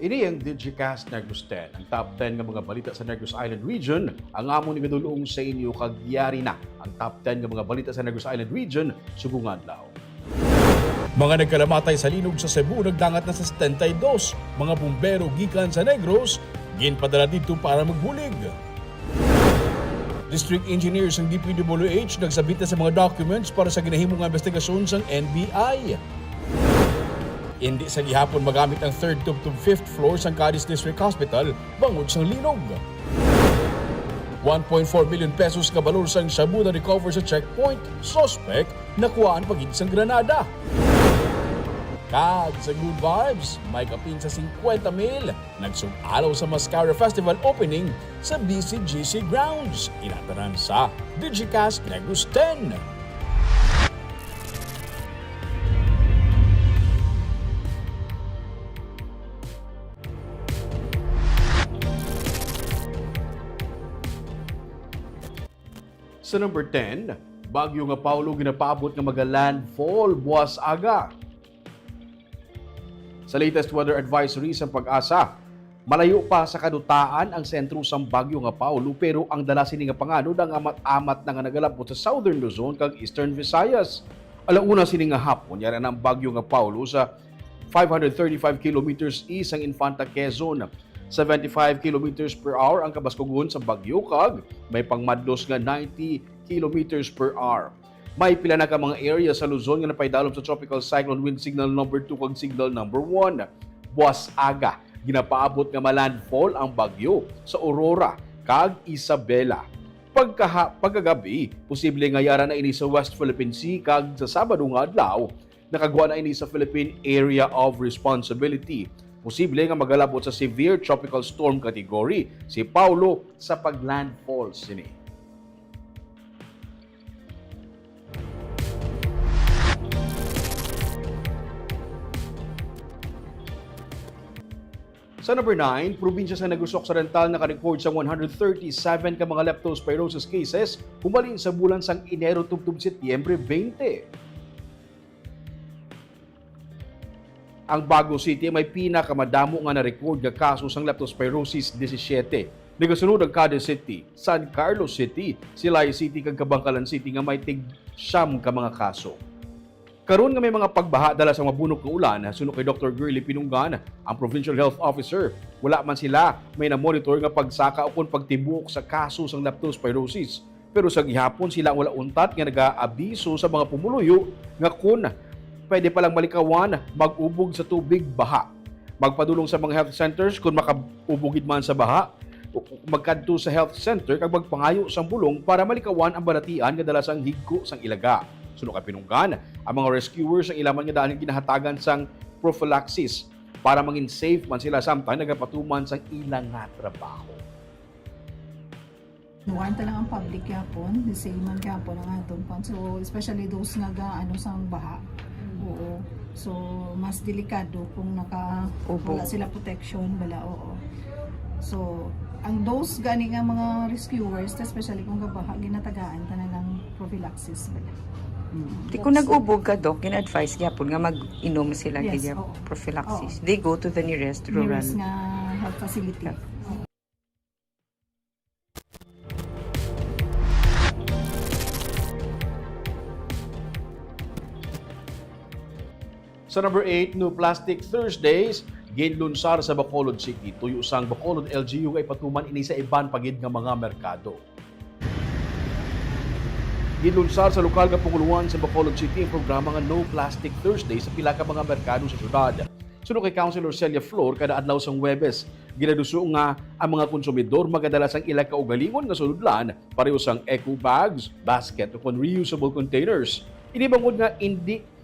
Ini ang Digicast Negros X, ang top 10 ng mga balita sa Negros Island Region. Ang amon ni gadulong sa inyo kagyari na ang top 10 ng mga balita sa Negros Island Region sugungan daw. Mga nagkalamatay sa linog sa Cebu nagdangat na sa 72. Mga bumbero gikan sa Negros ginpadala dito para magbulig. District engineers ng DPWH nagsabit na sa mga documents para sa ginahimong investigasyon sa NBI. Hindi sa gihapon magamit ang 3rd to 5th floor sa Cadiz District Hospital bangod sa linog. 1.4 million pesos ka balor sang shabu na recover sa checkpoint. Suspect nakuhaan pagid sang Granada. Kag sa good vibes, may kapin sa 50,000 nagsug-alaw sa Mascara Festival opening sa BCGC grounds. Inataran sa Digicast Negros X. Sa number 10, bagyo nga Paulo ginapaabot nga mag-landfall buwas aga. Sa latest weather advisory sa Pag-asa, malayo pa sa kadutaan ang sentro sang bagyo nga Paulo pero ang dala sini nga panganod ang amat-amat na nga nagalabot sa Southern Luzon kag Eastern Visayas. Alauna sini nga hapon yara na ang bagyo nga Paulo sa 535 kilometers east ang Infanta, Quezon. 75 kilometers per hour ang kabaskugon sa bagyo kag may pangmadlos nga 90 kilometers per hour. May pila na ka mga area sa Luzon nga napaydalom sa tropical cyclone wind signal number 2 kag signal number 1. Buwas aga ginapaabot nga malandfall ang bagyo sa Aurora kag Isabela. Pagkagabi, posible nga yara na ini sa West Philippine Sea kag sa Sabado nga adlaw nakagwa na ini sa Philippine Area of Responsibility. Posible nga magalabot sa severe tropical storm category si Paulo sa paglandfall sini. Sa number 9, probinsya sa Negros Occidental naka-record sa 137 ka mga leptospirosis cases humalin sa bulan sang Enero tubtub Setyembre 20. Ang Bago City may pinakamadamo nga na-record nga kaso sang leptospirosis 17. Nagasunod ang Cadiz City, San Carlos City, Silay City kag Kabangkalan City nga may tig-siyam ka mga kaso. Karon nga may mga pagbaha dala sa mabunok nga ulan, suno kay Dr. Girly Pinungan, ang Provincial Health Officer, wala man sila may na-monitor nga pagsaka o kung pagtibok sa kaso sang leptospirosis. Pero sa gihapon sila wala untat nga nag-aabiso sa mga pumuluyo nga kun pwede palang malikawan, mag-ubog sa tubig baha. Magpadulong sa mga health centers kung makaubugid man sa baha, magkadto sa health center kag magpangayo sang bulong para malikawan ang balatian nga dala sang higko sang ilaga. Suno kay Pinunggan, ang mga rescuers ang ilaman nga daan ginahatagan sang prophylaxis para maging safe man sila samtang nagapatuman sang ilang nga trabaho. Nuwanta lang ang public yapon, the same man yapon ang atong pan. So especially those nga sang baha. Oo. So mas delikado kung wala sila protection bala, oo. So ang those gani nga mga rescuers, especially kung gabaha, ginatagaan tanan ng prophylaxis bala. Di kung nag-ubog ka, Doc, in-advise gyapon nga mag-inom sila Yes, kaya oo. prophylaxis. Oo. They go to the nearest rural. Nearest nga health facility. Yeah. Sa number 8, No Plastic Thursdays, ginlunsar sa Bacolod City. Tuyo sang Bacolod LGU ay patuman ini sa iban pagid nga mga merkado. Ginlunsar sa lokal nga panguluan sa Bacolod City ang programa nga No Plastic Thursday sa pila ka mga merkado sa syudad. Suno kay Councilor Celia Flor kada adlaw sang Huwebes, ginaduso nga ang mga konsumidor magadala sang ila kaugalingon nga suludlan pareho sang eco bags, basket o reusable containers. Ini bangod nga hindi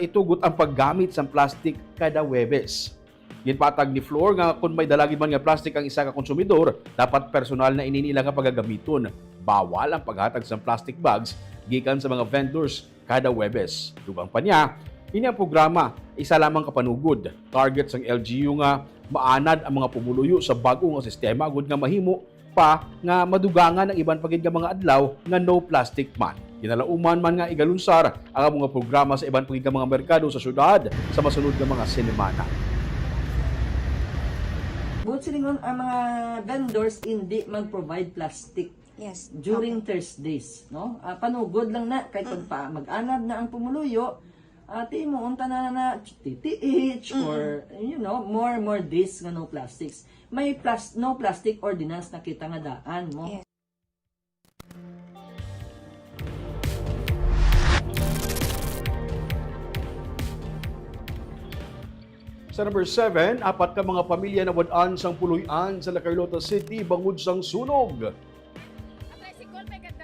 itugot ang paggamit sa plastic kada Huwebes. Ginpatag ni Flor nga kung may dalagi man nga plastic ang isa ka konsumidor, dapat personal na ininila nga pagagamiton. Bawal ang paghatag sa plastic bags gikan sa mga vendors kada Huwebes. Dugang pa niya, ini ang programa isa lamang kapanugod. Target sang LGU nga maanad ang mga pumuluyo sa bag-o nga sistema agud nga mahimo pa nga madugangan ang iban pagid nga mga adlaw nga no plastic man. Ginalauman man nga igalunsar ang mga programa sa iban pagid nga mga merkado sa syudad sa masunod nga mga semana. Buot silingon ang mga vendors hindi mag-provide plastic Yes. during Thursdays, no? Panugod lang na kay pag mag-anad na ang pumuluyo, ati mo unta na TTH or more days nga no plastics. May no plastic ordinance na kita nga daan mo. Yes. Sa number 7, apat ka mga pamilya na wadaan sang puluyan sa La Carlota City bangod sang sunog.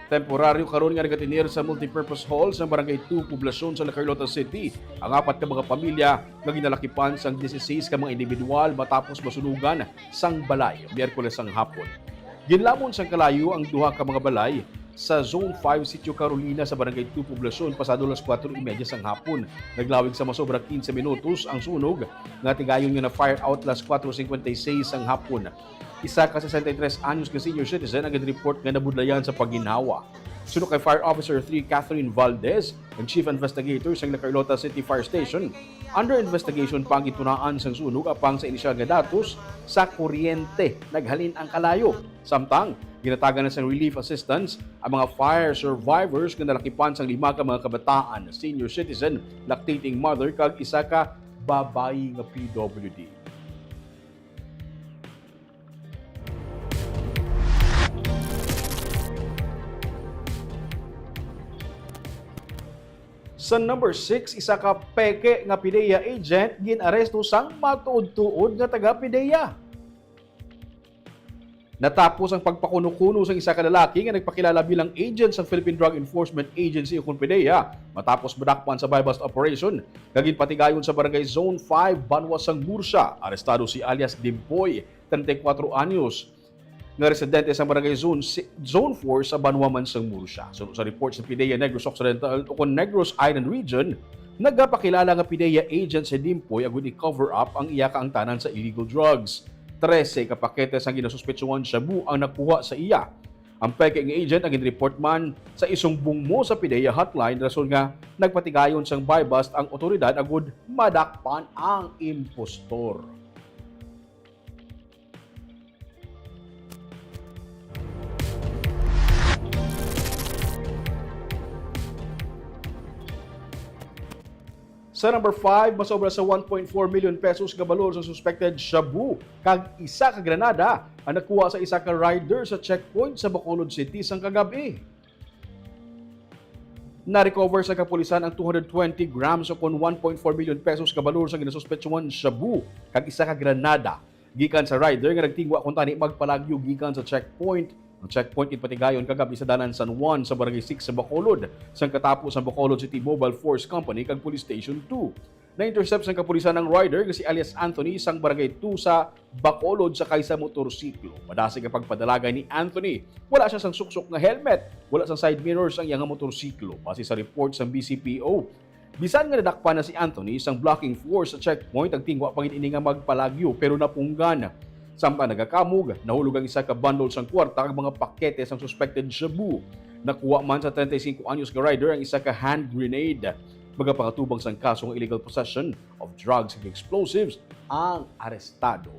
Temporaryo karon nga nagatinir sa multipurpose hall sa Barangay 2 poblasyon sa La Carlota City ang apat ka mga pamilya nga ginalakipan sang 16 ka mga individual matapos masunugan sang balay Miyerkules sang hapon. Ginlamon sang kalayo ang duha ka mga balay sa Zone 5 Sitio Carolina sa Barangay 2 poblasyon pasado alas 4:30 sang hapon. Naglawig sa masobra 15 minutos ang sunog nga tigayon nga na fire out alas 4:56 sang hapon. Isa ka 63 anyos nga senior citizen ang report nga nabudlayan sa pagginhawa. Sunod kay Fire Officer 3 Catherine Valdez, ang Chief Investigator sa La Carlota City Fire Station. Under investigation pa ang itunaan sang sunog apang sa inisyal nga datos sa kuryente naghalin ang kalayo. Samtang ginatagan na sang relief assistance ang mga fire survivors nga nalakipan sang 5 ka mga kabataan, senior citizen, lactating mother kag isa ka babayi nga PWD. Sa number 6, isa ka peke nga PDEA agent ginaresto sang matuod-tuod nga taga PDEA. Natapos ang pagpakuno-kuno sa isa ka lalaki nga nagpakilala bilang agent sa Philippine Drug Enforcement Agency o PDEA matapos madakpan sa buy-bust operation. Kagin patigayon sa Barangay Zone 5, Banwas sang Murcia. Arestado si alias Dimpoy, 34 anyos. Nga residente sa Barangay Zone 4 sa Banwaman sang Murcia. Sa reports ng PDEA Negros Occidental o Negros Island Region, nagapakilala nga PDEA agent si Dimpoy agud i-cover up ang iya kaang tanan sa illegal drugs. 13 ka pakete sang ginasuspetsuhan shabu ang nakuha sa iya. Ang peke nga agent ang ginreport man sa isumbong mo sa PDEA hotline rason nga nagpatigayon sang buy-bust ang otoridad agud madakpan ang impostor. Sa number 5, masobra sa 1.4 million pesos nga balor sa suspected shabu kag isa ka granada ang nakuha sa isa ka rider sa checkpoint sa Bacolod City sang kagabi. Na-recover sa kapulisan ang 220 grams o 1.4 million pesos nga balor sa ginasuspetsuhan shabu kag isa ka granada gikan sa rider nga nagtingwa kun tani magpalagyo gikan sa checkpoint. Ang checkpoint ipatigayon kagabi sa dalan San Juan sa Barangay 6 sa Bacolod sang katapos ang Bacolod City Mobile Force Company kag Police Station 2. Na-intercept sang kapulisan ng rider nga si alias Anthony sang Barangay 2 sa Bacolod sa kaysa motorsiklo. Madasig ang pagpadalagay ni Anthony. Wala siya sang suksok nga helmet, wala sang side mirrors ang iyang motorsiklo. Base sa report sang BCPO, bisan nga nadakpan na si Anthony sang blocking force sa checkpoint ang tingwa pangin ini nga magpalagyo pero napunggan. Samtang nagakamog, nahulog ang isa ka bundle sang kwarta kag mga pakete sang suspected shabu. Nakuha man sa 35 anyos nga rider ang isa ka hand grenade. Magapakatubang sang kasong illegal possession of drugs and explosives ang arestado.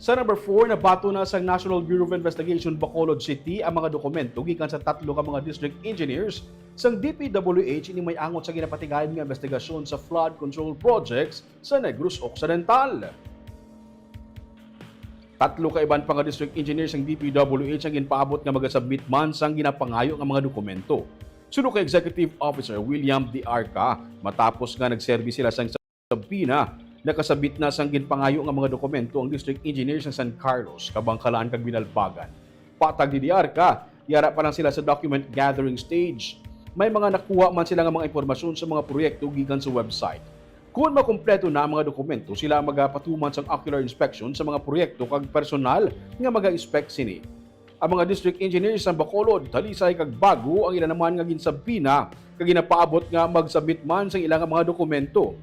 Sa number 4, nabato na sa National Bureau of Investigation Bacolod City ang mga dokumento gikan sa 3 ka mga district engineers sang DPWH ini may angot sa ginapatigayon nga investigasyon sa flood control projects sa Negros Occidental. 3 ka iban pa nga district engineers sang DPWH ang ginpaabot nga magasubmit man sang ginapangayo nga mga dokumento. Sunod kay Executive Officer William D. Arca, matapos nga nagserbi sila sang sabina, nakasabit na sang ginpangayo nga mga dokumento ang district engineers ng San Carlos, Kabangkalaan kag Binalbagan. Patag ni Diarca, yara pa lang sila sa document gathering stage. May mga nakuha man sila nga mga impormasyon sa mga proyekto gikan sa website. Kung makumpleto na ang mga dokumento, sila magapatuman sang ocular inspection sa mga proyekto kag personal nga maga-inspect sini. Ang mga district engineers sa Bacolod, Talisay kag Bago ang ilan naman nga ginsabina kag ginapaabot nga magsabit man sang ilang mga dokumento.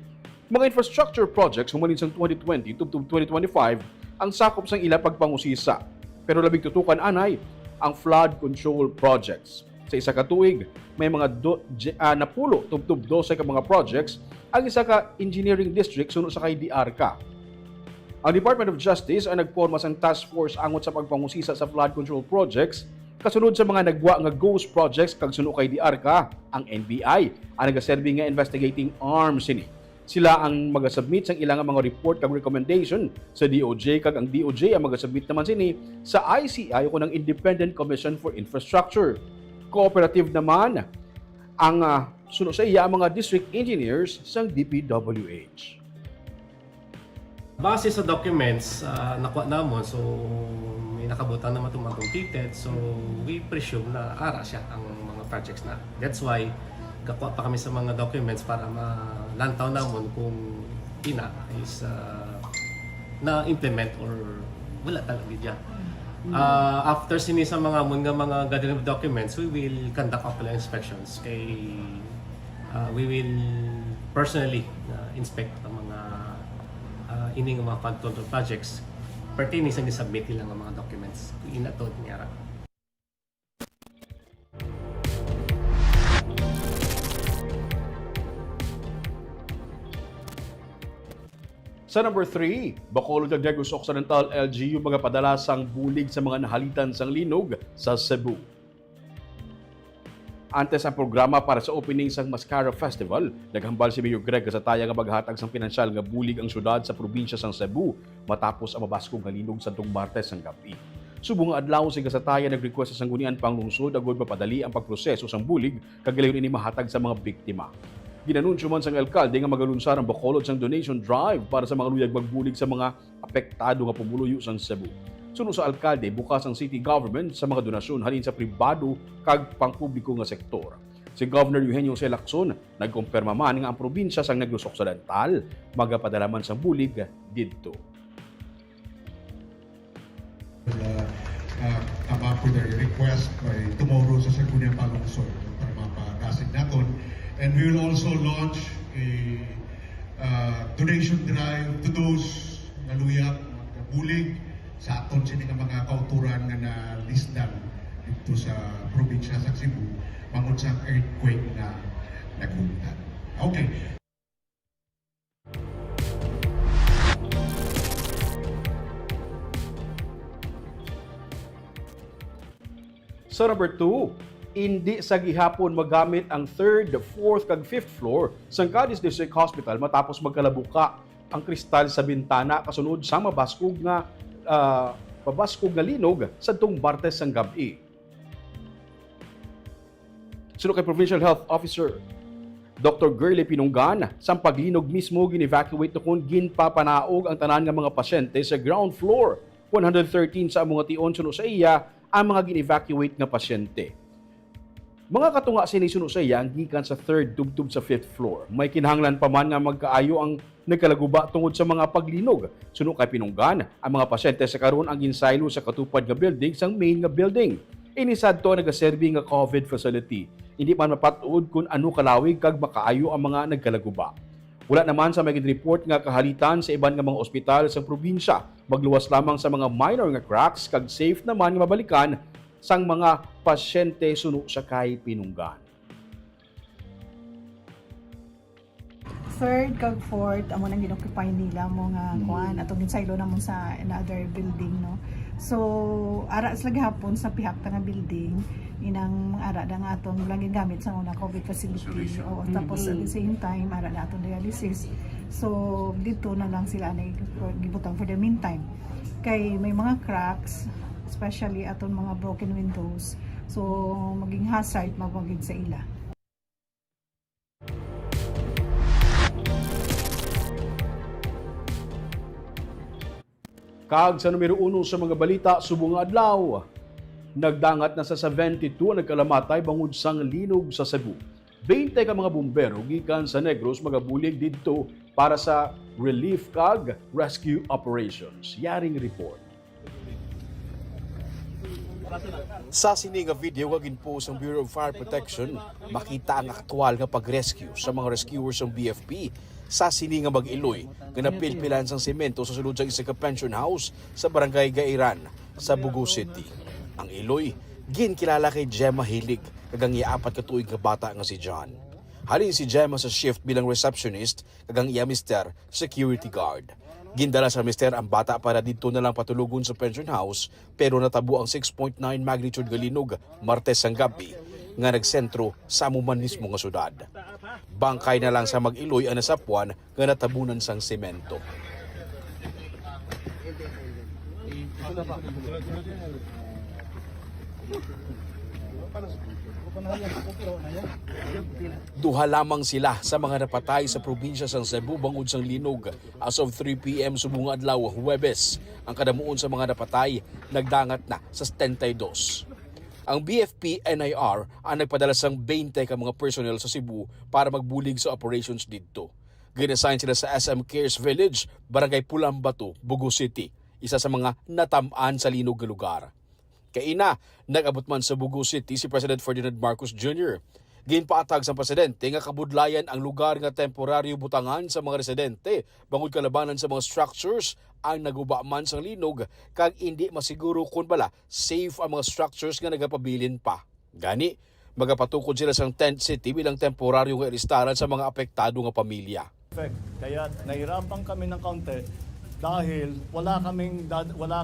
Mga infrastructure projects humalin sang 2020 to 2025 ang sakop sang ila pagpangusisa. Pero labing tutukan anay, ang flood control projects. Sa isa ka tuig, may mga napulo tubtub 12 ka mga projects ang isa ka engineering district sunod sa kay DRK. Ang Department of Justice ay nagporma sang task force angot sa pagpangusisa sa flood control projects kasunod sa mga nagwa nga ghost projects kag sunod kay DRK. Ang NBI ang nagaserbi nga investigating arm sini. Sila ang magasubmit sang ilang mga report kag recommendation sa DOJ kag ang DOJ ang magasubmit naman sini sa ICI o ng Independent Commission for Infrastructure. Cooperative naman ang sunod sa iya ang mga district engineers sang DPWH. Base sa documents nakuha namon, so may nakabutan naman itong mga completed, so we presume na ara siya ang mga projects na. That's why kakuha pa kami sa mga documents para malantaw namon kung ina is na-implement or wala talaga diyan. After sini sa mga gathering of documents, we will conduct ocular inspections. We will personally inspect ang mga ining mga flood control projects pertaining sa ni-submit nilang mga documents. Inatod niya. Sa number 3, Bacolod ug Negros Occidental LGU mga padalasang bulig sa mga nahalitan sang linog sa Cebu. Antes ang programa para sa opening sang Mascara Festival, naghambal si Mayor Greg sa taya nga maghatag sang pinansyal nga bulig ang syudad sa probinsya sang Cebu matapos ang mabaskog nga linog sadtong Martes sang gabi. Subong nga adlaw si Gasataya nag-request sa sanggunian panglungsod agud mapadali ang pagproseso sang bulig kag galayon ini mahatag sa mga biktima. Ginanunsyo man sang alkalde nga magalunsar ang Bacolod sang donation drive para sa mga luyag magbulig sa mga apektado nga pumuluyo sang Cebu. Sunod sa alkalde, bukas ang city government sa mga donasyon halin sa pribado kag pangpubliko nga sektor. Si Governor Eugenio C. Lacson nagkumpirma man nga ang probinsya sang Negros Occidental magapadala man sang bulig didto. Come up with a request by tomorrow sa Sangguniang Panglungsod para mapakasig naton. And we will also launch a donation drive to those na luyag, bulig sa aton sini nga mga kauturan nga nalisdan dito sa probinsya sa Cebu mangod sa earthquake na nagpunta. Okay. Sa number 2, hindi sa gihapon magamit ang 3rd, 4th kag 5th floor sa Cadiz District Hospital matapos magkalabuka ang kristal sa bintana kasunod sa mabaskog nga linog sadtong Martes sang gabi. Sunod kay Provincial Health Officer Dr. Girly Pinunggan, sa paglinog mismo gin-evacuate kung ginpapanaog ang tanan nga mga pasyente sa ground floor. 113 sa mga tion sunod sa iya ang mga gin-evacuate nga pasyente. Mga katunga sinisunod sa iya ang gikan sa 3rd tubtub sa 5th floor. May kinahanglan pa man nga magkaayo ang nagkalaguba tungod sa mga paglinog. Sunod kay Pinunggan, ang mga pasyente sa karon ang ginsaylo sa katupad nga building sang main nga building. Inisad to nagaserbi nga COVID facility. Hindi man mapatuod kung ano kalawig kag makaayo ang mga nagkalaguba. Wala naman sa maging report nga kahalitan sa iban nga mga ospital sa probinsya. Magluwas lamang sa mga minor nga cracks kag safe naman nga mabalikan sang mga pasyente suno sa kay Pinunggan. 3rd kag 4th amo nang ginoccupy nila mo nga kuan atong ginsaylo namon sa another building, no. So ara sa gihapon sa pihak ta nga building inang ara da nga atong lang gamit sa una COVID facility o tapos at the same time ara na atong dialysis. So dito na lang sila na gibutang for the meantime kay may mga cracks especially aton mga broken windows, so maging hazard mapagid sa ila. Kag sa numero 1 sa mga balita subong nga adlaw, nagdangat na sa 72 nagkalamatay bangod sang linog sa Cebu. 20 ka mga bumbero gikan sa Negros magabulig didto para sa relief kag rescue operations. Yaring report. Sa sini nga video nga ginpost ang Bureau of Fire Protection, makita ang aktual nga pag-rescue sa mga rescuers ng BFP sa sini nga mag-iloy nga napilpilan sang semento sa sulod sa isa ka pension house sa Barangay Gairan sa Bugo City. Ang iloy, ginkilala kay Gemma Hilig, kagang iya 4 ka tuig nga bata nga si John. Halin si Gemma sa shift bilang receptionist, kagang iya mister, security guard. Gindala sa mister ang bata para dito na lang patulugon sa pension house, pero natabo ang 6.9 magnitude galinog Martes ang gabi nga nagsentro sa amuman mismo nga syudad. Bangkay na lang sa mag-iloy ang nasapuan nga natabunan sang semento. Duha lamang sila sa mga napatay sa probinsya sang Cebu bangod sang linog as of 3 p.m. subong adlaw Huwebes. Ang kadamuon sa mga napatay nagdangat na sa 72. Ang BFP-NIR ang nagpadala sang 20 ka mga personnel sa Cebu para magbulig sa operations didto. Ginasign sila sa SM Cares Village, Barangay Pulambato, Bugo City, isa sa mga natamaan sa linog nga lugar. Kaina, nag-abot man sa Bugo City si President Ferdinand Marcos Jr. Ginpaatag sa presidente nga kabudlayan ang lugar nga temporaryo butangan sa mga residente bangod kalabanan sa mga structures ang naguba man sa linog kag hindi masiguro kung bala safe ang mga structures nga nagapabilin pa. Gani, magapatukod sila sa tent city bilang temporaryo nga listaran sa mga apektado nga pamilya. Kaya nahirapan kami ng kaunti dahil wala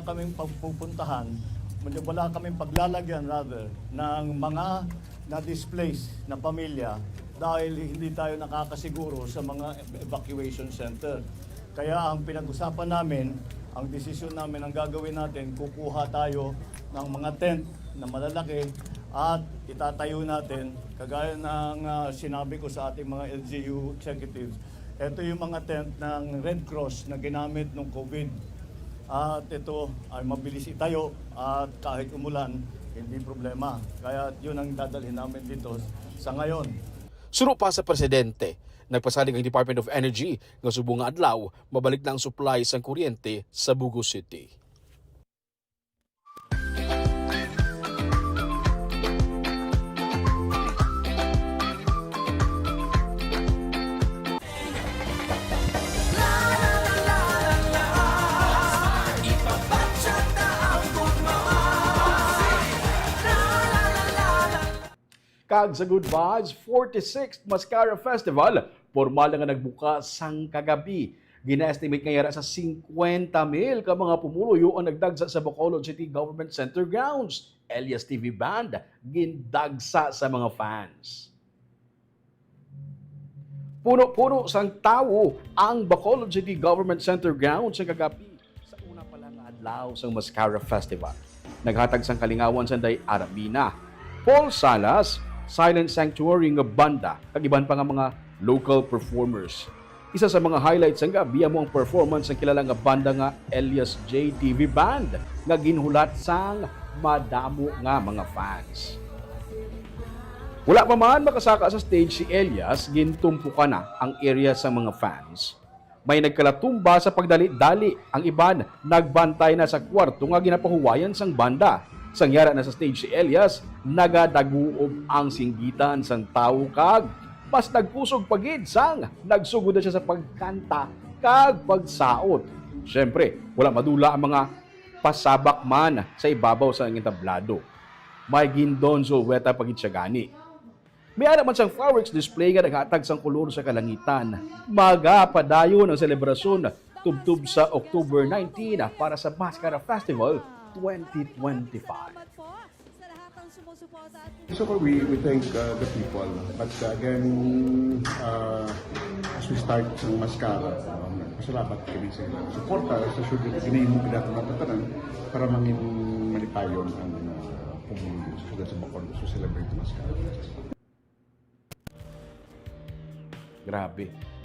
kaming pagpupuntahan, wala kaming paglalagyan ng mga na-displaced na pamilya dahil hindi tayo nakakasiguro sa mga evacuation center. Kaya ang pinag-usapan namin, ang desisyon namin, ang gagawin natin, kukuha tayo ng mga tent na malalaki at itatayo natin, kagaya ng sinabi ko sa ating mga LGU executives. Ito yung mga tent ng Red Cross na ginamit nung COVID. At ito ay mabilis itayo at kahit umulan, hindi problema. Kaya yun ang dadalhin namin dito sa ngayon. Suro pa sa presidente, nagpasalig ang Department of Energy nga subong nga adlaw mabalik na ang supply sang kuryente sa Bugo City. Kag sa Good Vibes 46th Mascara Festival, formal nga nagbuka sang kagabi. Gina-estimate nga yara sa 50,000 ka mga pumuluyo ang nagdagsa sa Bacolod City Government Center grounds. Elias TV Band gindagsa sa mga fans. Puno-puno sang tawo ang Bacolod City Government Center grounds sa kagabi sa una pa lang adlaw sang Mascara Festival. Naghatag sang kalingawan sanday Arabina, Paul Salas, Silent Sanctuary nga banda, kag iban pa nga mga local performers. Isa sa mga highlights ang gabi mo ang performance ng kilala nga banda nga Elias J TV Band nga ginhulat sang madamo nga mga fans. Wala pa man makasaka sa stage si Elias, gintumpukan na ang area sa mga fans. May nagkalatumba sa pagdali-dali, ang iban nagbantay na sa kwarto nga ginapahuwayan sang banda. Sangyara na sa stage si Elias, nagadaguob ang singgitan sang tao kag mas nagpusog pagid sang nagsugod na siya sa pagkanta kag pagsaot. Siyempre, wala madula ang mga pasabak man sa ibabaw sa entablado. May gindonzo weta pagid siya gani. May ana man sang fireworks display nga naghatag sang kolor sa kalangitan. Magapadayon ang selebrasyon tubtub sa October 19 para sa Mascara Festival 2025. So far, we thank the people. But again, as we start sa Mascara, masalamat kami sa suporta sa sugar ginahimog natin ng tatanan para mangin malitayon ang pumuli sa Bacolod to celebrate Mascara.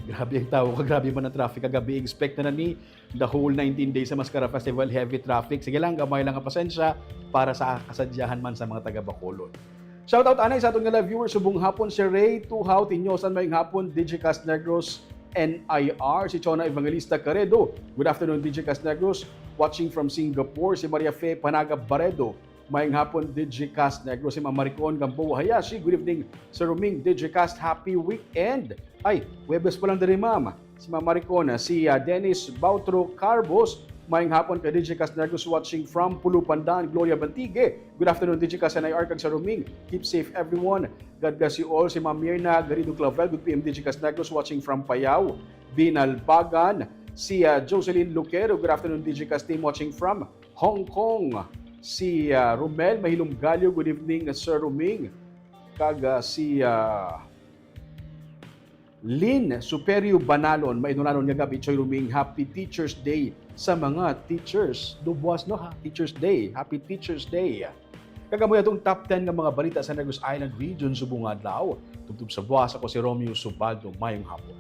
Grabe ang tao, grabe man ang traffic kagabi. Expect na ni the whole 19 days sa Mascara Festival, heavy traffic. Sige lang, gamay lang ang pasensya para sa kasadyahan man sa mga taga Bacolod. Shoutout anay sa atong nga live viewers, subong hapon si Ray Tuhaw, Tinyosan mayong hapon, Digicast Negros NIR, si Chona Evangelista Caredo. Good afternoon, Digicast Negros. Watching from Singapore, si Maria Fe Panaga Baredo. Mayong hapon, Digicast Negros, si Mamaricon Gamboa Hayashi. Good evening, Sir Ruming, Digicast, happy weekend. Ay, Webes pa lang din, ma'am. Si Mamaricon, si Dennis Bautro Carbos, Mayang hapon kay Digicast Negros watching from Pulupandan, Gloria Bantigue. Good afternoon, Digicast and IR kag sa Ruming. Keep safe everyone. God bless you all. Si Ma'am Mirna Garrido Clavel, good PM Digicast Negros watching from Payao, Binalbagan. Si Jocelyn Luquero, good afternoon, Digicast team watching from Hong Kong. Si Romel Mahilong Galyo, good evening, Sir Ruming. Kag si Lynn Superio Banalon, mainunanon nga gabi, Choy Ruming, Happy Teacher's Day sa mga teachers. Dubuas, no? Teacher's Day. Happy Teacher's Day. Kagamoy itong top 10 ng mga balita sa Negros Island Region, subong adlaw. Tugtog sa buwas ako si Romeo Subaldo. Mayong hapon.